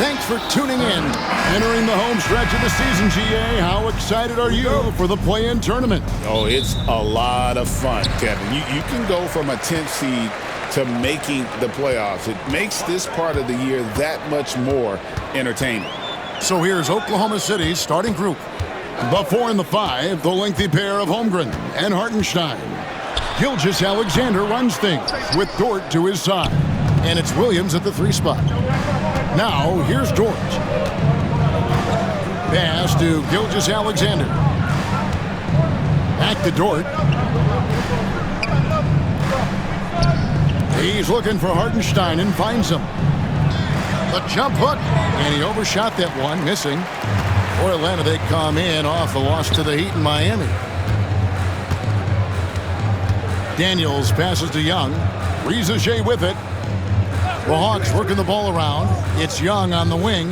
Thanks for tuning in. Entering the home stretch of the season, GA. How excited are you for the play-in tournament? Oh, it's a lot of fun, Kevin. You can go from a 10th seed to making the playoffs. It makes this part of the year that much more entertaining. So here's Oklahoma City's starting group. The 4 and the 5, the lengthy pair of Holmgren and Hartenstein. Gilgeous-Alexander runs things with Dort to his side. And it's Williams at the 3 spot. Now, here's Dort. Pass to Gilgeous-Alexander. Back to Dort. He's looking for Hartenstein and finds him. The jump hook, and he overshot that one, missing. For Atlanta, they come in off the loss to the Heat in Miami. Daniels passes to Young. Riza with it. The Hawks working the ball around. It's Young on the wing.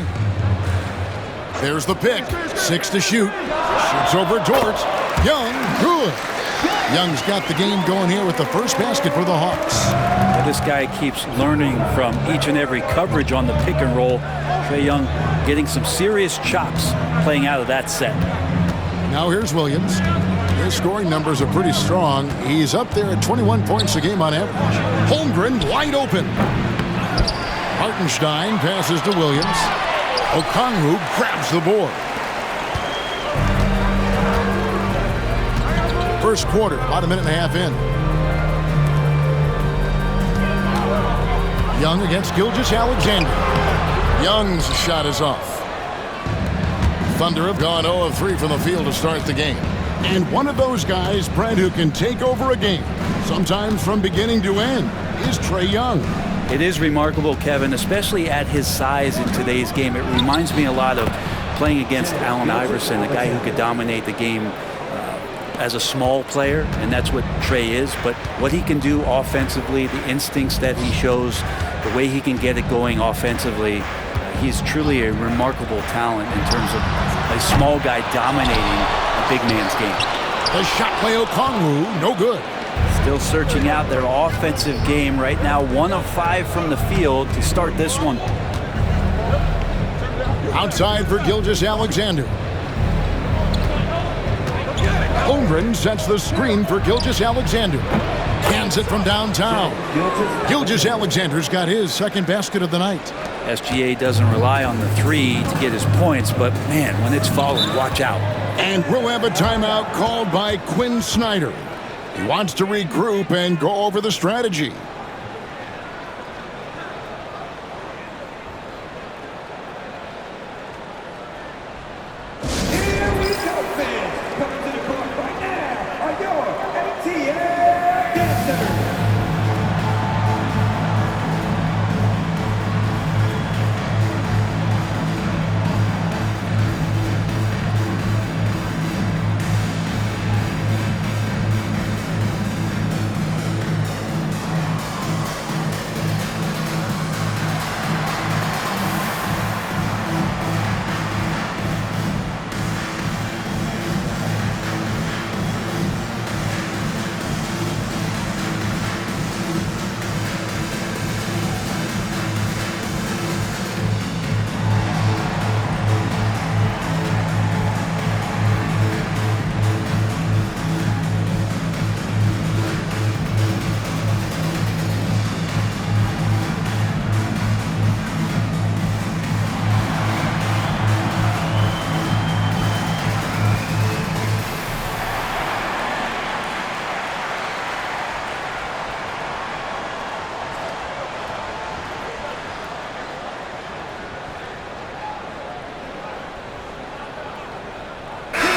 There's the pick. 6 to shoot. Shoots over Dort. Young, good. Young's got the game going here with the first basket for the Hawks. Well, this guy keeps learning from each and every coverage on the pick and roll. Trae Young getting some serious chops playing out of that set. Now here's Williams. His scoring numbers are pretty strong. He's up there at 21 points a game on average. Holmgren wide open. Hartenstein passes to Williams. Okongwu grabs the board. First quarter, about a minute and a half in. Young against Gilgeous-Alexander. Young's shot is off. Thunder have gone 0 of 3 from the field to start the game. And one of those guys, Brad, who can take over a game, sometimes from beginning to end, is Trae Young. It is remarkable, Kevin, especially at his size in today's game. It reminds me a lot of playing against Allen Iverson, a guy who could dominate the game as a small player, and that's what Trae is. But what he can do offensively, the instincts that he shows, the way he can get it going offensively, he's truly a remarkable talent in terms of a small guy dominating a big man's game. The shot by Okongwu, no good. Still searching out their offensive game right now. 1 of 5 from the field to start this one. Outside for Gilgeous-Alexander. Holmgren sets the screen for Gilgeous-Alexander. Cans it from downtown. Gilgeous-Alexander's got his second basket of the night. SGA doesn't rely on the 3 to get his points, but man, when it's falling, watch out. And we'll have a timeout called by Quinn Snyder. He wants to regroup and go over the strategy.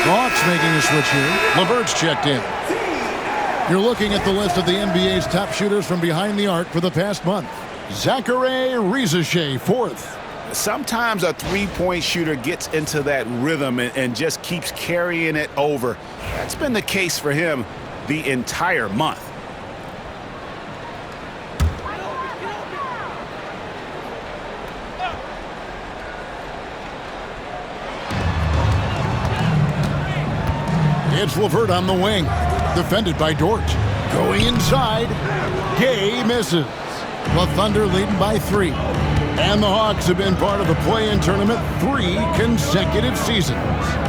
Hawks making a switch here. LeVert's checked in. You're looking at the list of the NBA's top shooters from behind the arc for the past month. Zaccharie Riza, 4th. Sometimes a three-point shooter gets into that rhythm and just keeps carrying it over. That's been the case for him the entire month. It's LeVert on the wing. Defended by Dort. Going inside. Gay misses. The Thunder leading by 3. And the Hawks have been part of the play-in tournament 3 consecutive seasons.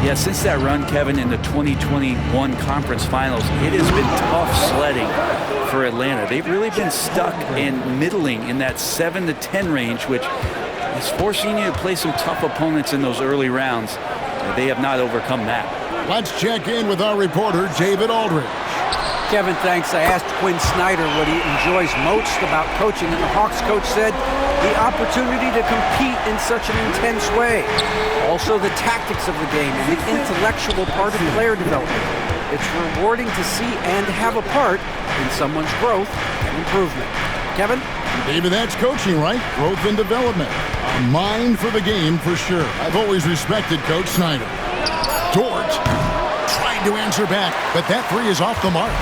Yeah, since that run, Kevin, in the 2021 conference finals, it has been tough sledding for Atlanta. They've really been stuck in middling in that 7 to 10 range, which is forcing you to play some tough opponents in those early rounds. They have not overcome that. Let's check in with our reporter, David Aldridge. Kevin, thanks. I asked Quinn Snyder what he enjoys most about coaching, and the Hawks coach said the opportunity to compete in such an intense way. Also the tactics of the game and the intellectual part of player development. It's rewarding to see and have a part in someone's growth and improvement. Kevin? David, that's coaching, right? Growth and development. A mind for the game for sure. I've always respected Coach Snyder. Dort trying to answer back, but that three is off the mark.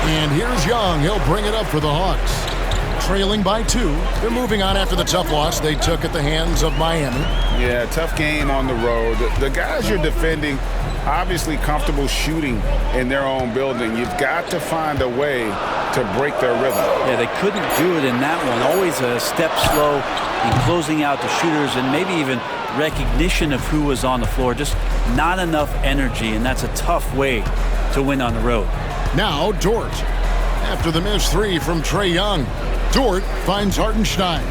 And here's Young. He'll bring it up for the Hawks. Trailing by 2. They're moving on after the tough loss they took at the hands of Miami. Yeah, tough game on the road. The guys you're defending, obviously comfortable shooting in their own building. You've got to find a way to break their rhythm. Yeah, they couldn't do it in that one. Always a step slow in closing out the shooters and maybe even recognition of who was on the floor. Just not enough energy, and that's a tough way to win on the road. Now Dort. After the missed 3 from Trae Young, Dort finds Hartenstein.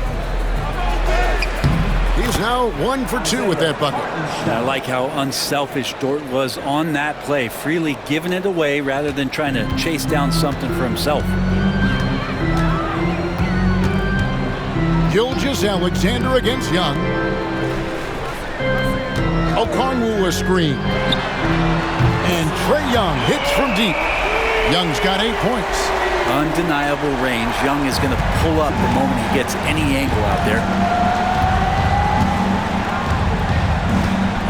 He's now 1 for 2 with that bucket. I like how unselfish Dort was on that play, freely giving it away rather than trying to chase down something for himself. Gilgeous-Alexander against Young. Okongwu a screen. And Trae Young hits from deep. Young's got 8 points. Undeniable range. Young is going to pull up the moment he gets any angle out there.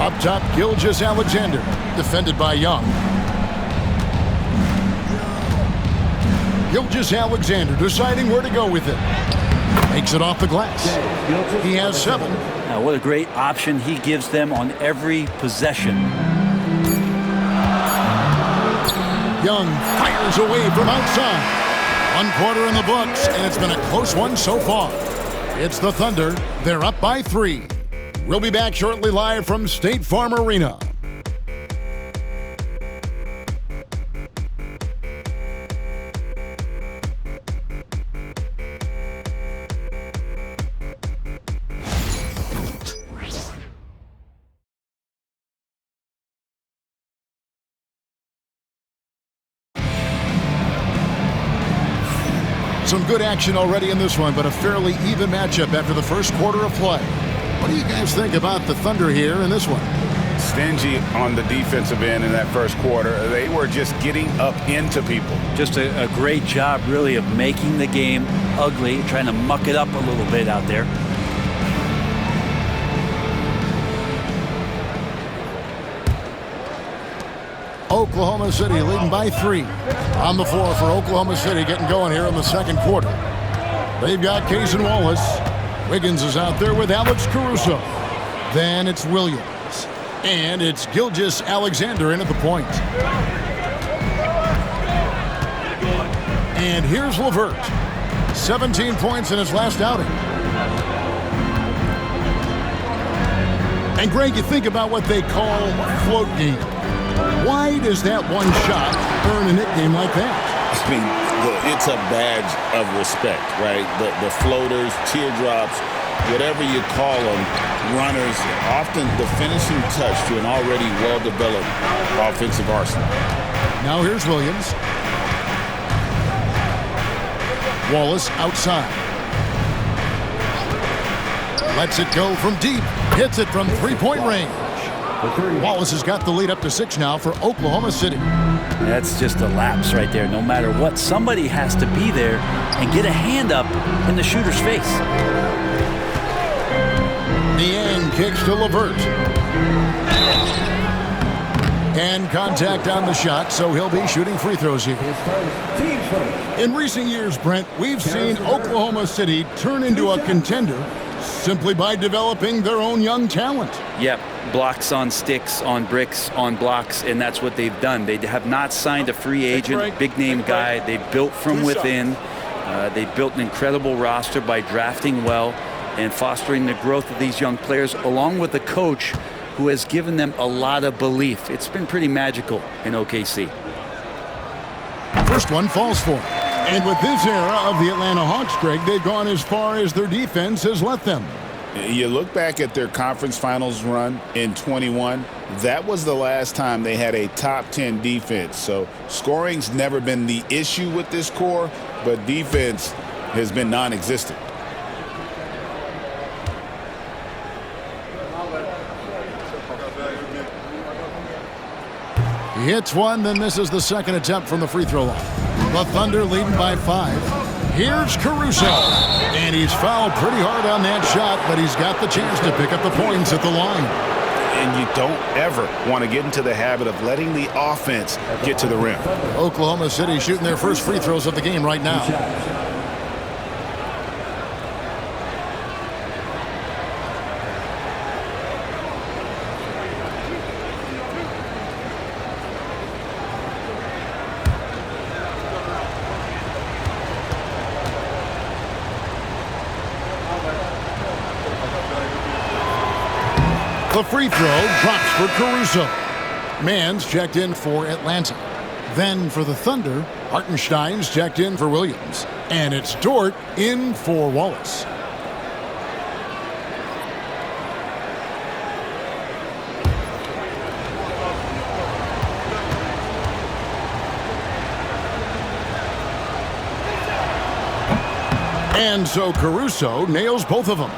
Up top, Gilgeous-Alexander, defended by Young. Gilgeous-Alexander deciding where to go with it. Makes it off the glass. He has 7. Now, what a great option he gives them on every possession. Young fires away from outside. 1 quarter in the books, and it's been a close one so far. It's the Thunder. They're up by 3. We'll be back shortly live from State Farm Arena. Some good action already in this one, but a fairly even matchup after the first quarter of play. What do you guys think about the Thunder here in this one? Stingy on the defensive end in that first quarter. They were just getting up into people. Just a great job, really, of making the game ugly, trying to muck it up a little bit out there. Oklahoma City leading by 3. On the floor for Oklahoma City, getting going here in the second quarter. They've got Cason Wallace. Wiggins is out there with Alex Caruso. Then it's Williams. And it's Gilgeous-Alexander in at the point. And here's LeVert. 17 points in his last outing. And Greg, you think about what they call float game. Why does that one shot earn a nickname like that? I mean, it's a badge of respect, right? The floaters, teardrops, whatever you call them, runners, often the finishing touch to an already well-developed offensive arsenal. Now here's Williams. Wallace outside. Lets it go from deep. Hits it from three-point range. Wallace has got the lead up to 6 now for Oklahoma City. That's just a lapse right there. No matter what, somebody has to be there and get a hand up in the shooter's face. Niang kicks to LeVert. And contact on the shot, so he'll be shooting free throws here. In recent years, Brent, we've seen Oklahoma City turn into a contender simply by developing their own young talent. Yep, blocks on sticks, on bricks, on blocks, and that's what they've done. They have not signed a free agent, big-name guy. They built from within. They built an incredible roster by drafting well. and fostering the growth of these young players, along with the coach who has given them a lot of belief. It's been pretty magical in OKC. First one falls for him. And with this era of the Atlanta Hawks, Greg, they've gone as far as their defense has let them. You look back at their conference finals run in 21, that was the last time they had a top 10 defense. So scoring's never been the issue with this core, but defense has been non-existent. He hits one, then misses the second attempt from the free throw line. The Thunder leading by 5. Here's Caruso. And he's fouled pretty hard on that shot, but he's got the chance to pick up the points at the line. And you don't ever want to get into the habit of letting the offense get to the rim. Oklahoma City shooting their first free throws of the game right now. The free throw drops for Caruso. Mann's checked in for Atlanta. Then for the Thunder, Hartenstein's checked in for Williams. And it's Dort in for Wallace. And so Caruso nails both of them.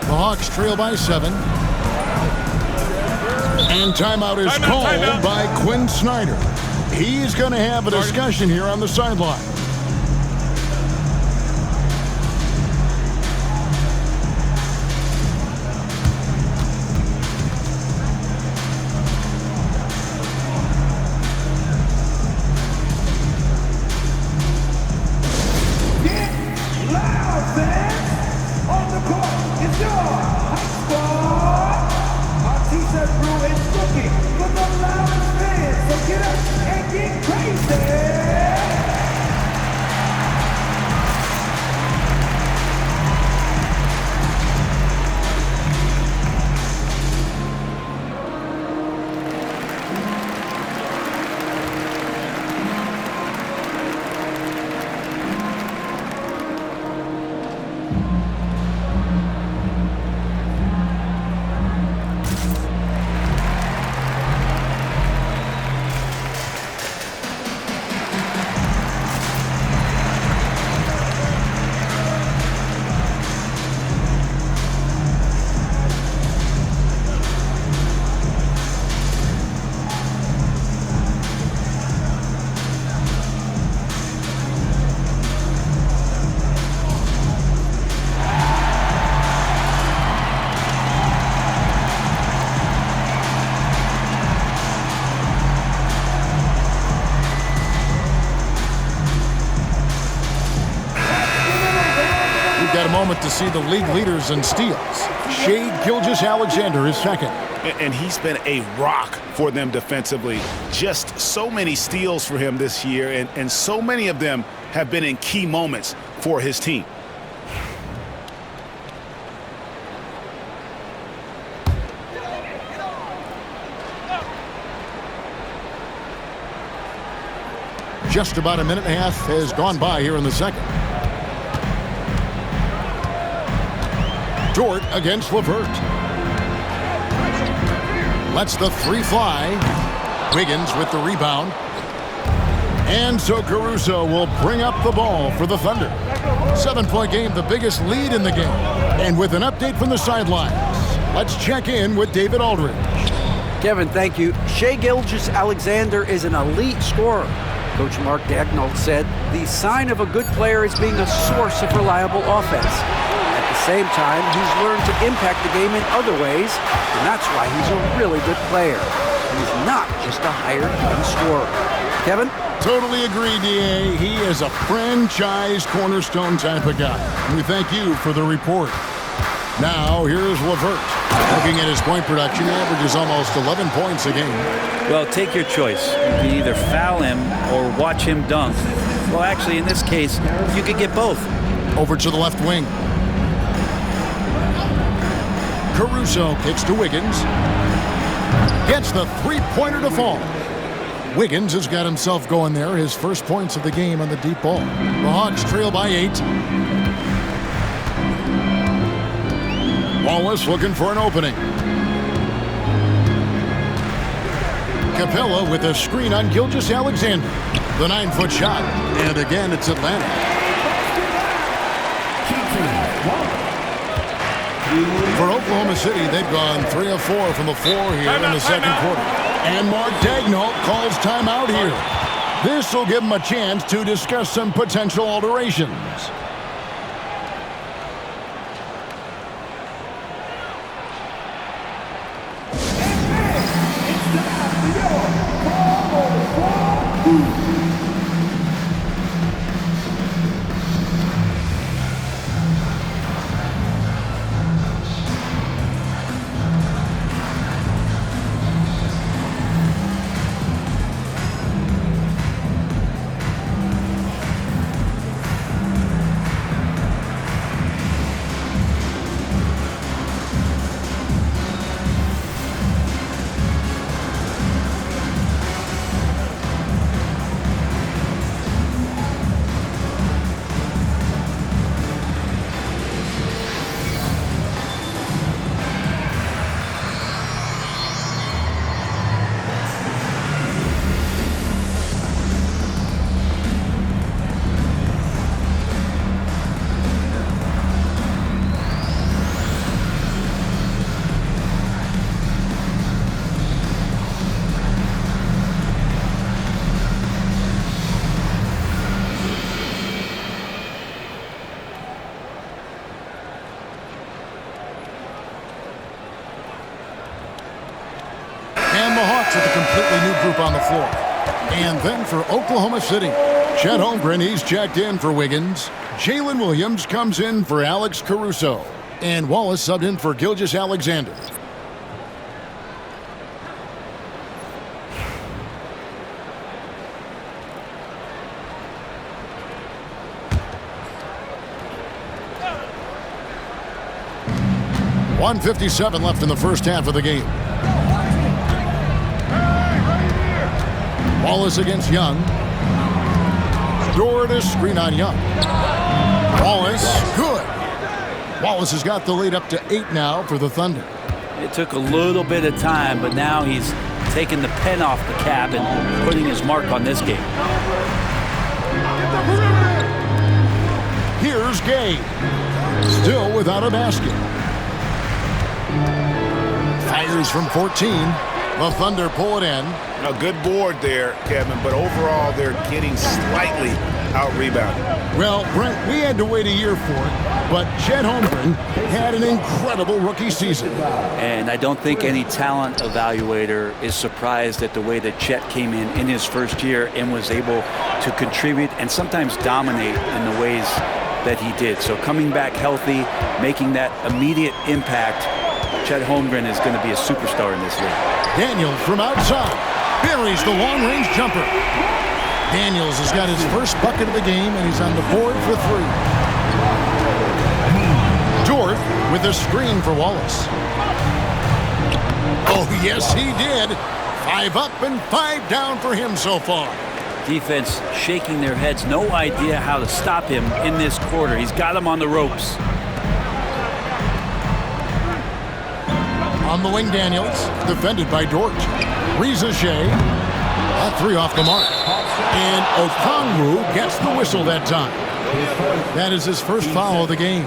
The Hawks trail by 7. And timeout is called by Quinn Snyder. He's going to have a discussion here on the sideline. Got a moment to see the league leaders in steals. Shai Gilgeous-Alexander is second. And he's been a rock for them defensively. Just so many steals for him this year, and so many of them have been in key moments for his team. Just about a minute and a half has gone by here in the second. Dort against LeVert. Lets the three fly. Wiggins with the rebound. And so Caruso will bring up the ball for the Thunder. 7-point game, the biggest lead in the game. And with an update from the sidelines, let's check in with David Aldridge. Kevin, thank you. Shai Gilgeous-Alexander is an elite scorer. Coach Mark Daigneault said the sign of a good player is being a source of reliable offense. Same time, he's learned to impact the game in other ways, and that's why he's a really good player. He's not just a hired gun scorer. Kevin? Totally agree, D.A. He is a franchise cornerstone type of guy. We thank you for the report. Now, here's LeVert. Looking at his point production, averages almost 11 points a game. Well, take your choice. You can either foul him or watch him dunk. Well, actually, in this case, you could get both. Over to the left wing. Caruso kicks to Wiggins. Gets the three-pointer to fall. Wiggins has got himself going there. His first points of the game on the deep ball. The Hawks trail by 8. Wallace looking for an opening. Capella with a screen on Gilgeous-Alexander. The 9-foot shot. And again, it's Atlanta. For Oklahoma City, they've gone 3 of 4 from the floor here in the second quarter. And Mark Daigneault calls timeout here. This will give him a chance to discuss some potential alterations. With a completely new group on the floor. And then for Oklahoma City, Chet Holmgren, he's checked in for Wiggins. Jalen Williams comes in for Alex Caruso. And Wallace subbed in for Gilgeous-Alexander. .157 left in the first half of the game. Wallace against Young. Dort to screen on Young. Wallace, good. Wallace has got the lead up to 8 now for the Thunder. It took a little bit of time, but now he's taking the pen off the cap and putting his mark on this game. Here's Gay. Still without a basket. Fires from 14. The Thunder pull it in. A good board there, Kevin, but overall they're getting slightly out-rebounded. Well, Brent, we had to wait a year for it, but Chet Holmgren had an incredible rookie season. And I don't think any talent evaluator is surprised at the way that Chet came in his first year and was able to contribute and sometimes dominate in the ways that he did. So coming back healthy, making that immediate impact, Chet Holmgren is going to be a superstar in this league. Daniels from outside buries the long-range jumper. Daniels has got his first bucket of the game, and he's on the board for 3. Dort with a screen for Wallace. Oh, yes, he did. 5 up and 5 down for him so far. Defense shaking their heads, no idea how to stop him in this quarter. He's got him on the ropes. On the wing, Daniels, defended by Dort. Reza Shea, a 3 off the mark. And Okongwu gets the whistle that time. That is his first foul of the game.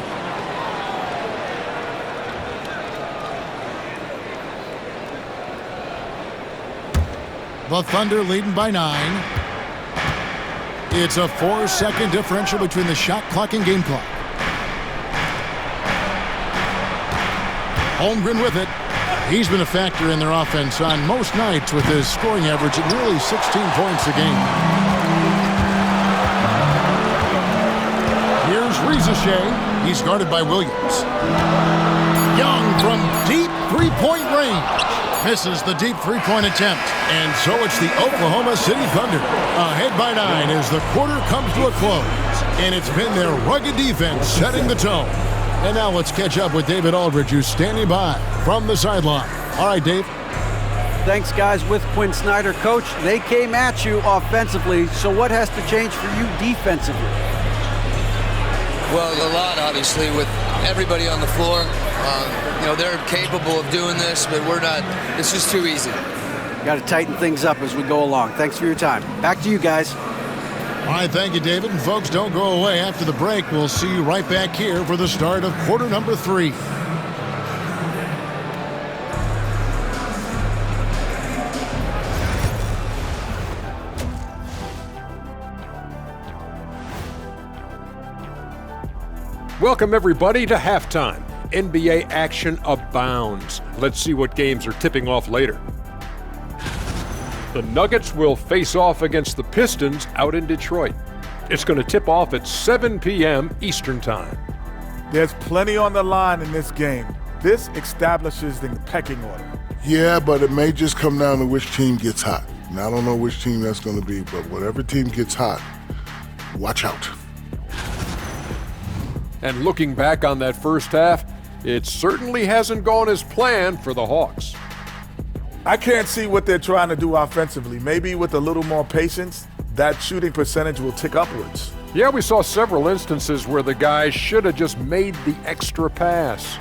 The Thunder leading by 9. It's a 4-second differential between the shot clock and game clock. Holmgren with it. He's been a factor in their offense on most nights with his scoring average at nearly 16 points a game. Here's Reza Shea. He's guarded by Williams. Young from deep three-point range. Misses the deep three-point attempt. And so it's the Oklahoma City Thunder ahead by 9 as the quarter comes to a close. And it's been their rugged defense setting the tone. And now let's catch up with David Aldridge, who's standing by from the sideline. All right, Dave. Thanks, guys. With Quinn Snyder, Coach, they came at you offensively. So what has to change for you defensively? Well, a lot, obviously, with everybody on the floor. They're capable of doing this, but we're not. It's just too easy. Got to tighten things up as we go along. Thanks for your time. Back to you guys. All right, thank you, David. And folks, don't go away. After the break, we'll see you right back here for the start of quarter number 3. Welcome, everybody, to halftime. NBA action abounds. Let's see what games are tipping off later. The Nuggets will face off against the Pistons out in Detroit. It's going to tip off at 7 p.m. Eastern Time. There's plenty on the line in this game. This establishes the pecking order. Yeah, but it may just come down to which team gets hot. And I don't know which team that's going to be, but whatever team gets hot, watch out. And looking back on that first half, it certainly hasn't gone as planned for the Hawks. I can't see what they're trying to do offensively. Maybe with a little more patience, that shooting percentage will tick upwards. Yeah, we saw several instances where the guys should have just made the extra pass.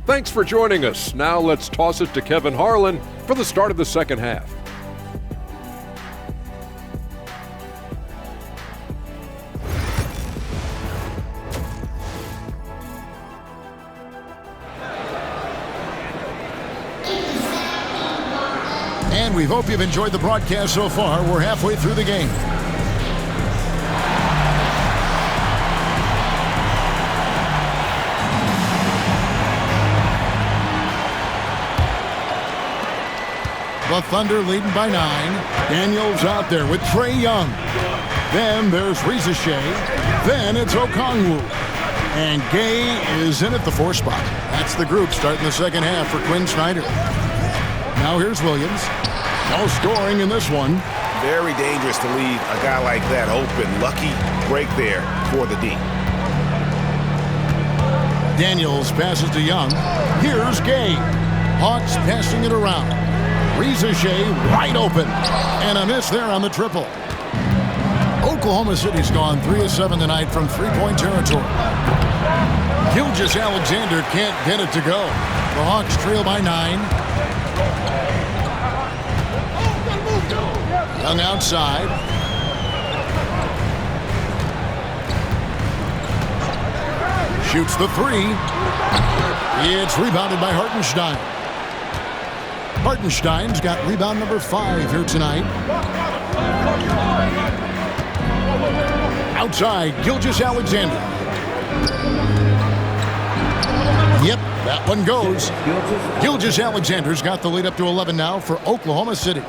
Thanks for joining us. Now let's toss it to Kevin Harlan for the start of the second half. And we hope you've enjoyed the broadcast so far. We're halfway through the game. The Thunder leading by 9. Daniels out there with Trae Young. Then there's Reza Shea. Then it's Okongwu. And Gay is in at the 4 spot. That's the group starting the second half for Quinn Snyder. Now here's Williams. No scoring in this one. Very dangerous to leave a guy like that open. Lucky break there for the D. Daniels passes to Young. Here's Gay. Hawks passing it around. Reza Shea wide open. And a miss there on the triple. Oklahoma City's gone 3 of 7 tonight from three-point territory. Gilgeous-Alexander can't get it to go. The Hawks trail by 9. Young outside. Shoots the 3. It's rebounded by Hartenstein. Hartenstein's got rebound number 5 here tonight. Outside, Gilgeous-Alexander. Yep, that one goes. Gilgeous-Alexander's got the lead up to 11 now for Oklahoma City.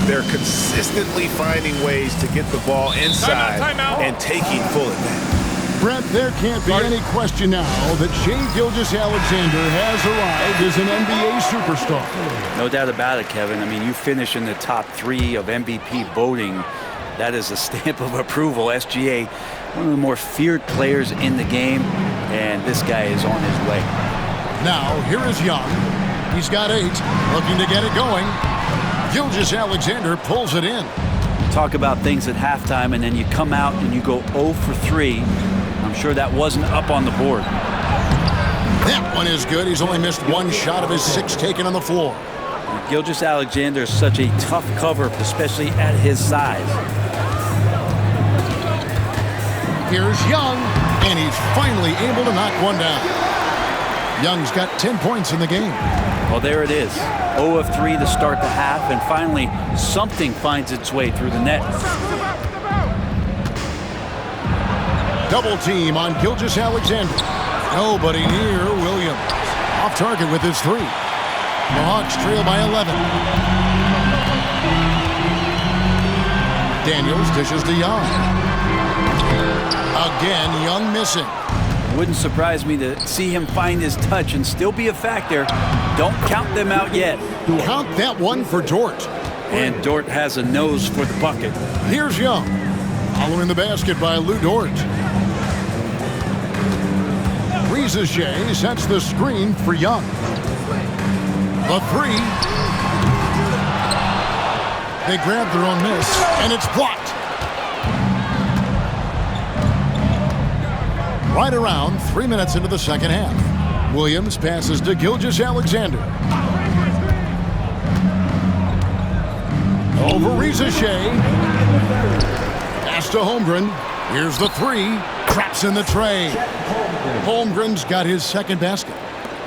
They're consistently finding ways to get the ball inside and taking full advantage. Brett, there can't be any question now that Shai Gilgeous-Alexander has arrived as an NBA superstar. No doubt about it, Kevin. I mean, you finish in the top 3 of MVP voting. That is a stamp of approval. SGA, one of the more feared players in the game, and this guy is on his way. Now, here is Young. He's got 8, looking to get it going. Gilgeous-Alexander pulls it in. Talk about things at halftime, and then you come out and you go 0 for 3. I'm sure that wasn't up on the board. That one is good. He's only missed 1 shot of his 6 taken on the floor. Gilgeous-Alexander is such a tough cover, especially at his size. Here's Young, and he's finally able to knock one down. Young's got 10 points in the game. Well, there it is. 0 of 3 to start the half, and finally something finds its way through the net. Double team on Gilgeous-Alexander. Nobody near Williams. Off target with his 3. The Hawks trail by 11. Daniels dishes to Young. Again, Young missing. Wouldn't surprise me to see him find his touch and still be a factor. Don't count them out yet. Count that one for Dort. And Dort has a nose for the bucket. Here's Young, following the basket by Lou Dort. Riza-Shea sets the screen for Young. The three. They grab their own miss, and it's blocked. Right around 3 minutes into the second half. Williams passes to Gilgeous-Alexander. Over Riza-Shea. Pass to Holmgren. Here's the three. Traps in the tray. Holmgren's got his second basket.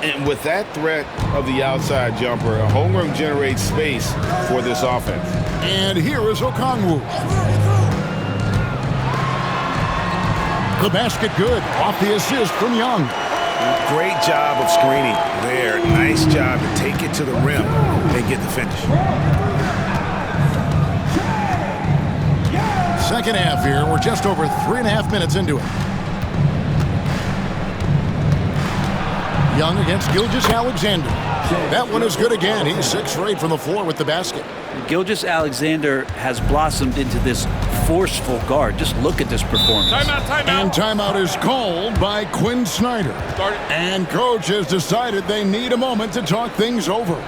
And with that threat of the outside jumper, Holmgren generates space for this offense. And here is Okongwu. The basket good. Off the assist from Young. Great job of screening there. Nice job to take it to the rim and get the finish. Second half here. We're just over 3.5 minutes into it. Young against Gilgeous-Alexander. That one is good again. He's 6 for 8 from the floor with the basket. Gilgeous-Alexander has blossomed into this forceful guard. Just look at this performance. Timeout. And timeout is called by Quinn Snyder. And coach has decided they need a moment to talk things over.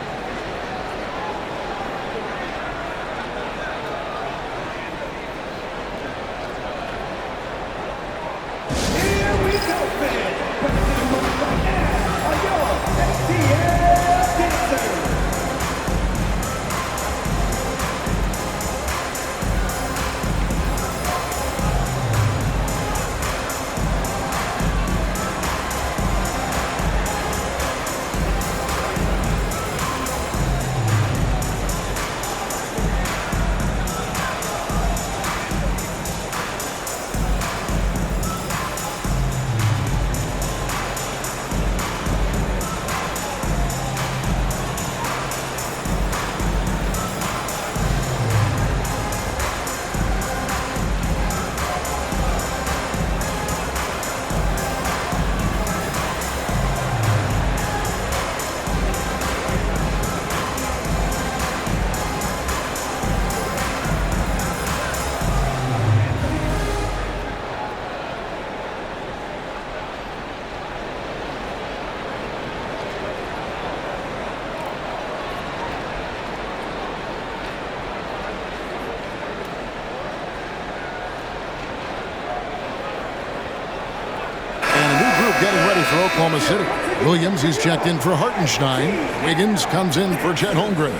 Getting ready for Oklahoma City. Williams, he's checked in for Hartenstein. Wiggins comes in for Chet Holmgren.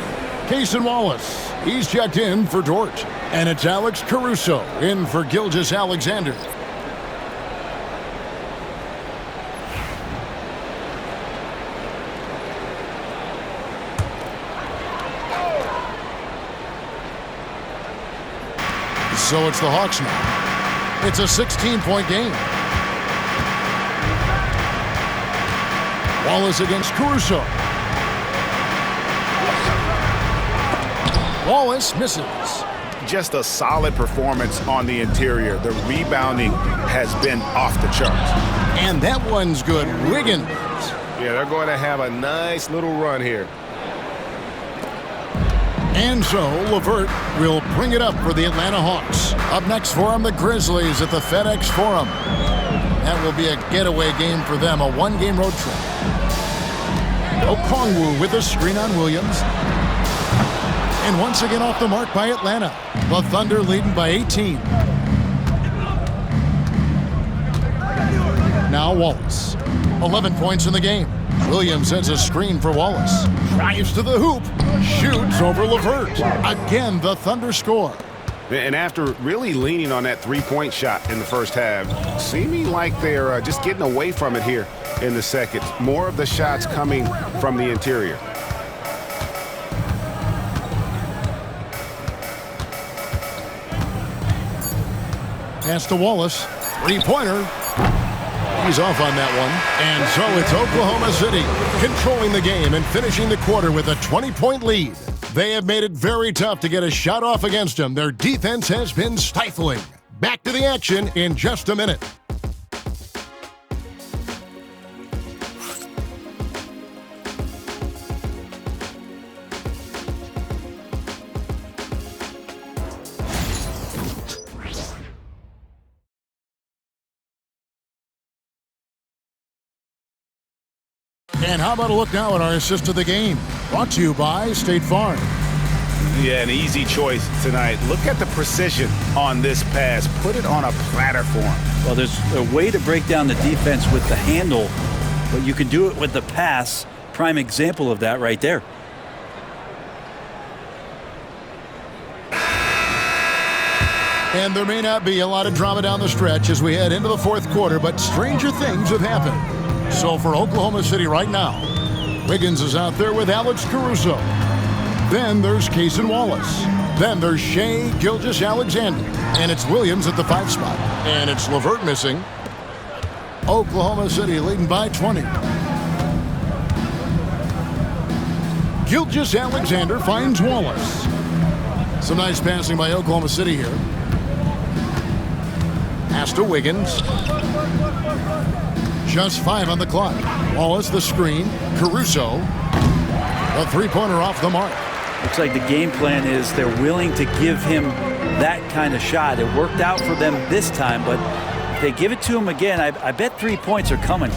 Cason Wallace, he's checked in for Dort. And it's Alex Caruso in for Gilgeous-Alexander. So it's the Hawks now. It's a 16-point game. Wallace against Caruso. Wallace misses. Just a solid performance on the interior. The rebounding has been off the charts. And that one's good. Wiggins. Yeah, they're going to have a nice little run here. And so LeVert will bring it up for the Atlanta Hawks. Up next for them, the Grizzlies at the FedEx Forum. That will be a getaway game for them, a one-game road trip. Okongwu with a screen on Williams. And once again off the mark by Atlanta. The Thunder leading by 18. Now Wallace. 11 points in the game. Williams sends a screen for Wallace. Drives to the hoop. Shoots over LeVert. Again, the Thunder score. And after really leaning on that three-point shot in the first half, seeming like they're just getting away from it here in the second. More of the shots coming from the interior. Pass to Wallace. Three-pointer. He's off on that one. And so it's Oklahoma City controlling the game and finishing the quarter with a 20-point lead. They have made it very tough to get a shot off against them. Their defense has been stifling. Back to the action in just a minute. And how about a look now at our assist of the game? Brought to you by State Farm. Yeah, an easy choice tonight. Look at the precision on this pass. Put it on a platter for him. Well, there's a way to break down the defense with the handle, but you can do it with the pass. Prime example of that right there. And there may not be a lot of drama down the stretch as we head into the fourth quarter, but stranger things have happened. So for Oklahoma City right now, Wiggins is out there with Alex Caruso. Then there's Cason Wallace. Then there's Shai Gilgeous-Alexander. And it's Williams at the 5 spot. And it's LeVert missing. Oklahoma City leading by 20. Gilgeous-Alexander finds Wallace. Some nice passing by Oklahoma City here. Pass to Wiggins. Just 5 on the clock. Wallace the screen. Caruso. A 3-pointer off the mark. Looks like the game plan is they're willing to give him that kind of shot. It worked out for them this time, but if they give it to him again, I bet 3 points are coming.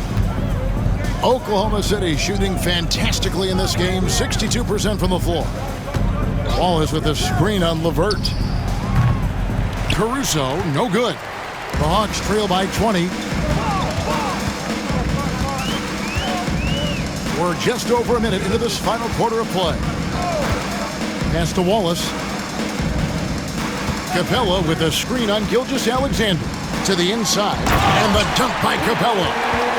Oklahoma City shooting fantastically in this game, 62% from the floor. Wallace with a screen on LeVert. Caruso, no good. The Hawks trail by 20. We're just over a minute into this final quarter of play. Pass to Wallace. Capella with a screen on Gilgeous-Alexander to the inside. And the dunk by Capella.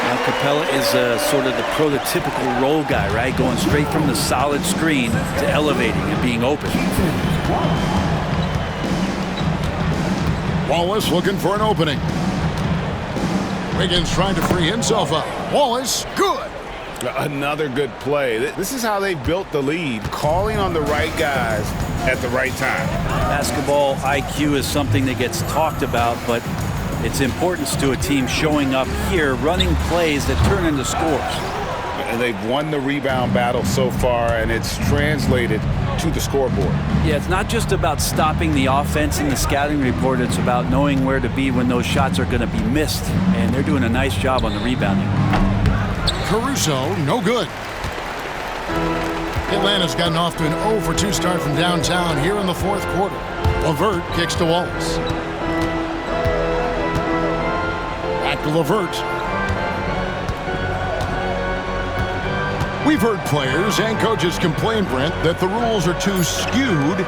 Now Capella is sort of the prototypical role guy, right? Going straight from the solid screen to elevating and being open. Wallace looking for an opening. Wiggins trying to free himself up. Wallace, good. Another good play. This is how they built the lead, calling on the right guys at the right time. Basketball IQ is something that gets talked about, but its importance to a team showing up here, running plays that turn into scores. And they've won the rebound battle so far, and it's translated to the scoreboard. Yeah, it's not just about stopping the offense in the scouting report. It's about knowing where to be when those shots are going to be missed, and they're doing a nice job on the rebounding. Caruso, no good. Atlanta's gotten off to an 0-for-2 start from downtown here in the fourth quarter. LeVert kicks to Wallace. Back to LeVert. We've heard players and coaches complain, Brent, that the rules are too skewed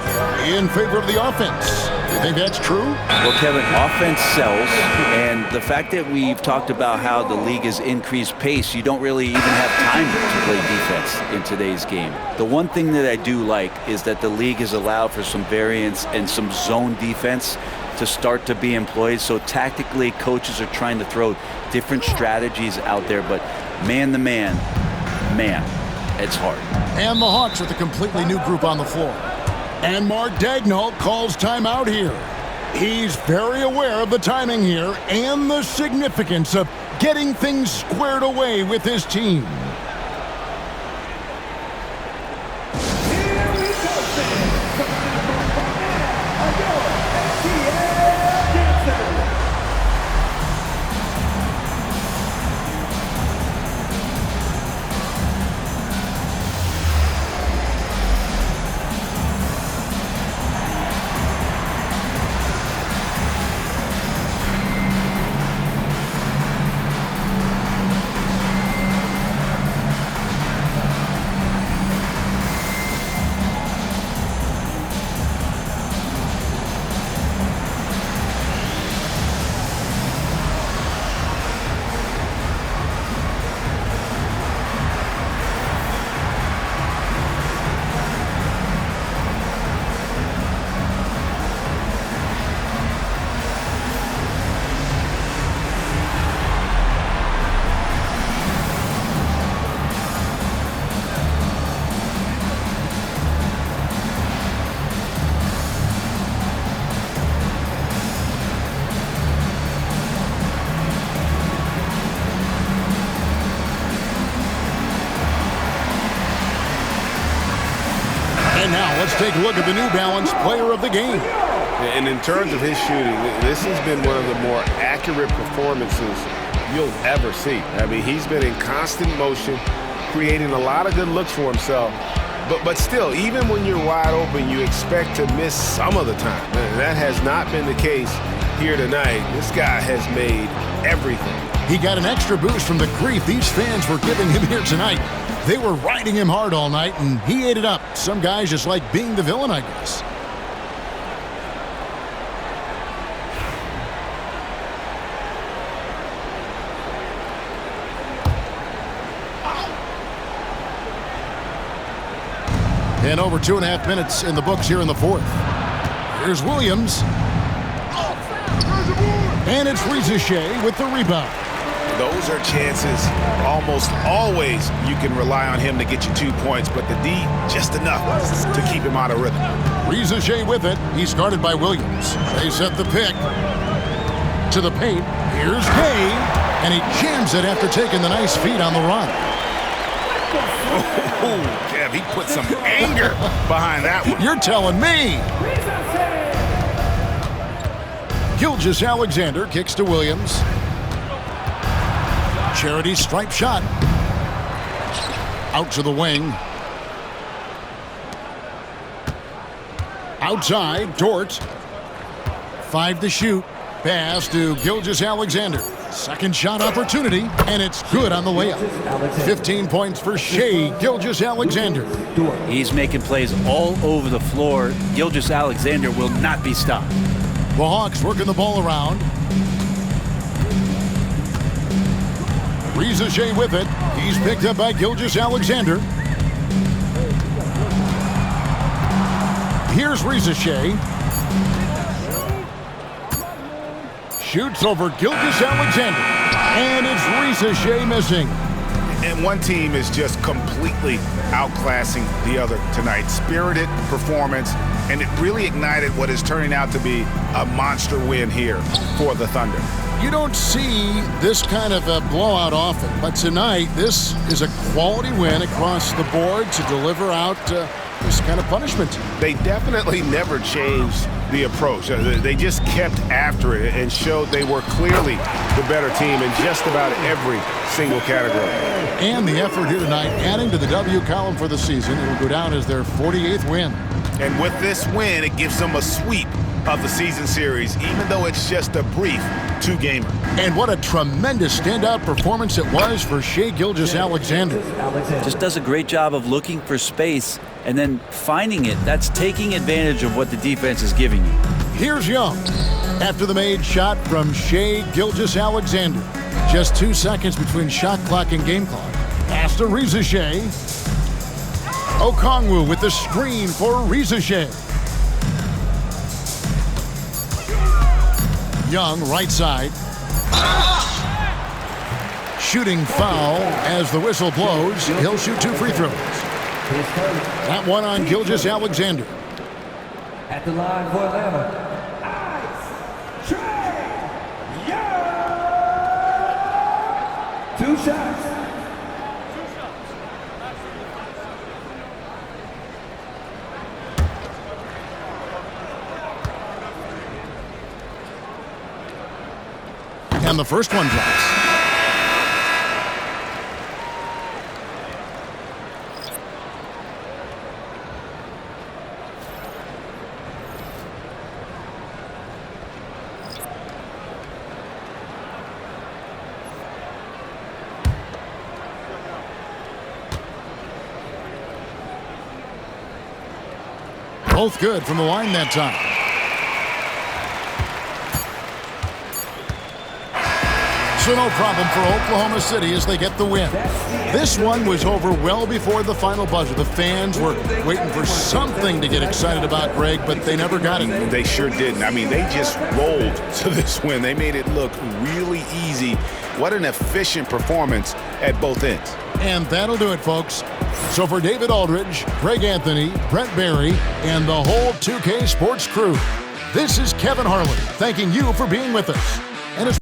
in favor of the offense. You think that's true? Well, Kevin, offense sells, and the fact that we've talked about how the league has increased pace, you don't really even have time to play defense in today's game. The one thing that I do like is that the league has allowed for some variance and some zone defense to start to be employed. So tactically, coaches are trying to throw different strategies out there, but man-to-man, man, it's hard. And the Hawks with a completely new group on the floor. And Mark Daigneault calls timeout here. He's very aware of the timing here and the significance of getting things squared away with his team. And now let's take a look at the New Balance player of the game. And in terms of his shooting, this has been one of the more accurate performances you'll ever see. I mean, he's been in constant motion, creating a lot of good looks for himself. But still, even when you're wide open, you expect to miss some of the time. And that has not been the case here tonight. This guy has made everything. He got an extra boost from the grief these fans were giving him here tonight. They were riding him hard all night, and he ate it up. Some guys just like being the villain, I guess. And over 2.5 minutes in the books here in the fourth. Here's Williams. And it's Risacher with the rebound. Those are chances almost always you can rely on him to get you 2 points, but the D just enough to keep him out of rhythm. Risacher with it. He's guarded by Williams. They set the pick to the paint. Here's Gay, and he jams it after taking the nice feed on the run. Oh, Kev, he put some anger behind that one. You're telling me. Gilgeous-Alexander kicks to Williams. Charity stripe shot. Out to the wing. Outside, Dort. 5 to shoot. Pass to Gilgeous-Alexander. Second shot opportunity, and it's good on the layup. 15 points for Shai Gilgeous-Alexander. He's making plays all over the floor. Gilgeous-Alexander will not be stopped. The Hawks working the ball around. Risacher with it. He's picked up by Gilgeous-Alexander. Here's Risacher. Shoots over Gilgeous-Alexander. And it's Risacher missing. And one team is just completely outclassing the other tonight. Spirited performance, and it really ignited what is turning out to be a monster win here for the Thunder. You don't see this kind of a blowout often, but tonight this is a quality win across the board to deliver out this kind of punishment. They definitely never changed the approach. They just kept after it and showed they were clearly the better team in just about every single category. And the effort here tonight, adding to the W column for the season. It will go down as their 48th win. And with this win, it gives them a sweep of the season series, even though it's just a brief 2-gamer. And what a tremendous standout performance it was for Shai Gilgeous-Alexander. Just does a great job of looking for space and then finding it. That's taking advantage of what the defense is giving you. Here's Young after the made shot from Shai Gilgeous-Alexander. Just 2 seconds between shot clock and game clock. Pass to Risacher. Okongwu with the screen for Risacher. Young, right side. Shooting foul as the whistle blows. He'll shoot 2 free throws. That one on Gilgeous-Alexander. At the line for Atlanta, Young. 2 shots. And the first one drops. Both good from the line that time. So no problem for Oklahoma City as they get the win. This one was over well before the final buzzer. The fans were waiting for something to get excited about, Greg, but they never got it. They sure didn't. I mean, they just rolled to this win. They made it look really easy. What an efficient performance at both ends. And that'll do it, folks. So for David Aldridge, Greg Anthony, Brent Barry, and the whole 2K Sports crew, this is Kevin Harlan thanking you for being with us. And it's